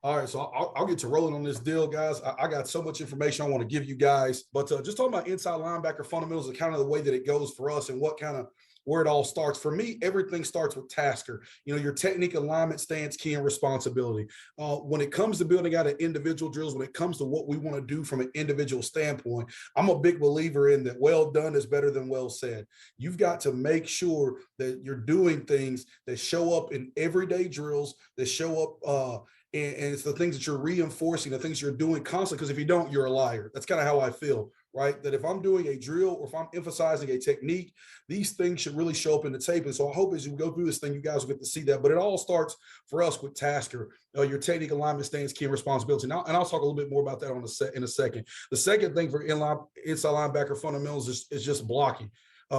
All right, so I'll get to rolling on this deal, guys. I got so much information I want to give you guys, but just talking about inside linebacker fundamentals and kind of the way that it goes for us and what kind of where it all starts. For me, everything starts with Tasker. You know, your technique, alignment, stance, key, and responsibility. When it comes to building out an individual drills, when it comes to what we want to do from an individual standpoint, I'm a big believer in that well done is better than well said. You've got to make sure that you're doing things that show up in everyday drills, that show up and it's the things that you're reinforcing, the things you're doing constantly. Because if you don't, you're a liar. That's kind of how I feel, right? That if I'm doing a drill or if I'm emphasizing a technique, these things should really show up in the tape. And so I hope as you go through this thing, you guys will get to see that. But it all starts for us with Tasker, your technique, alignment, stance, key, and responsibility. Now, and I'll talk a little bit more about that in a second. The second thing for inside linebacker fundamentals is just blocking.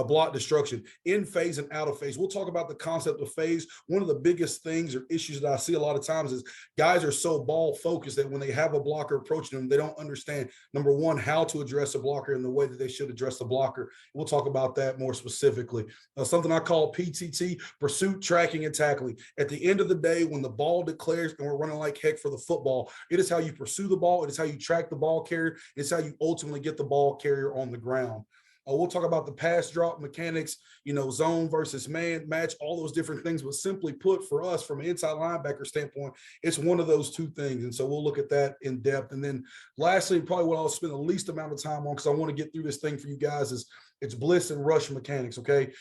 Block destruction in phase and out of phase. We'll talk about the concept of phase. One of the biggest things or issues that I see a lot of times is guys are so ball focused that when they have a blocker approaching them, they don't understand, number one, how to address a blocker in the way that they should address the blocker. We'll talk about that more specifically. Something I call PTT, pursuit, tracking, and tackling. At the end of the day, when the ball declares and we're running like heck for the football, it is how you pursue the ball. It is how you track the ball carrier. It's how you ultimately get the ball carrier on the ground. We'll talk about the pass drop mechanics, you know, zone versus man, match, all those different things. But simply put, for us, from an inside linebacker standpoint, it's one of those two things. And so we'll look at that in depth. And then lastly, probably what I'll spend the least amount of time on, because I want to get through this thing for you guys, is it's blitz and rush mechanics, okay?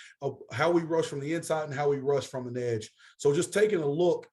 How we rush from the inside and how we rush from an edge. So just taking a look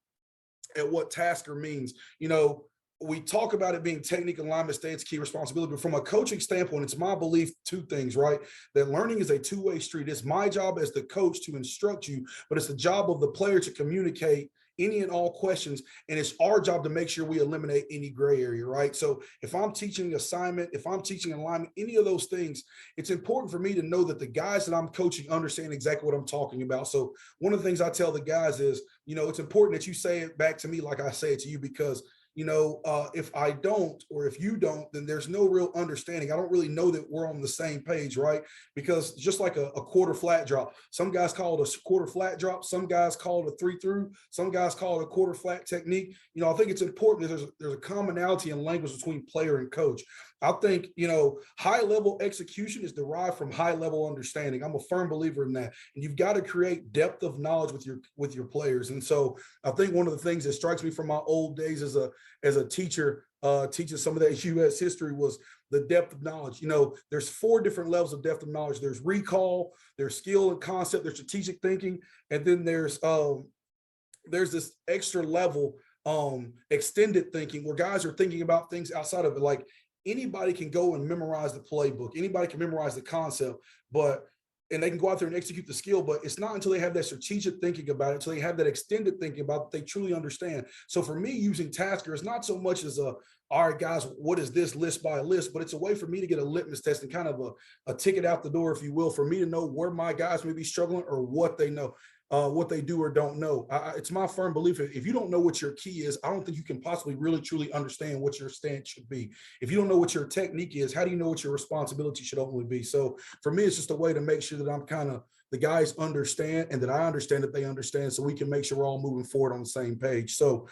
at what Tasker means, you know, we talk about it being technique, alignment, stance, key, responsibility, but from a coaching standpoint, it's my belief, two things, right? That learning is a two-way street. It's my job as the coach to instruct you, but it's the job of the player to communicate any and all questions. And it's our job to make sure we eliminate any gray area, right? So if I'm teaching assignment, if I'm teaching alignment, any of those things, it's important for me to know that the guys that I'm coaching understand exactly what I'm talking about. So one of the things I tell the guys is, you know, it's important that you say it back to me like I say it to you, because you know, if I don't, or if you don't, then there's no real understanding. I don't really know that we're on the same page, right? Because just like a quarter flat drop, some guys call it a quarter flat drop, some guys call it a 3-through, some guys call it a quarter flat technique. You know, I think it's important that there's a commonality in language between player and coach. I think, you know, high level execution is derived from high level understanding. I'm a firm believer in that. And you've got to create depth of knowledge with your players. And so I think one of the things that strikes me from my old days as a teacher, teaching some of that U.S. history, was the depth of knowledge. You know, there's 4 different levels of depth of knowledge. There's recall, there's skill and concept, there's strategic thinking, and then there's this extra level, extended thinking, where guys are thinking about things outside of it. Like, anybody can go and memorize the playbook. Anybody can memorize the concept, and they can go out there and execute the skill, but it's not until they have that strategic thinking about it, until they have that extended thinking about it, they truly understand. So for me, using Tasker is not so much as all right, guys, what is this list by a list, but it's a way for me to get a litmus test and kind of a ticket out the door, if you will, for me to know where my guys may be struggling or what they know. What they do or don't know. It's my firm belief, if you don't know what your key is, I don't think you can possibly really truly understand what your stance should be. If you don't know what your technique is, how do you know what your responsibility should ultimately be? So for me, it's just a way to make sure that I'm kind of, the guys understand and that I understand that they understand, so we can make sure we're all moving forward on the same page. So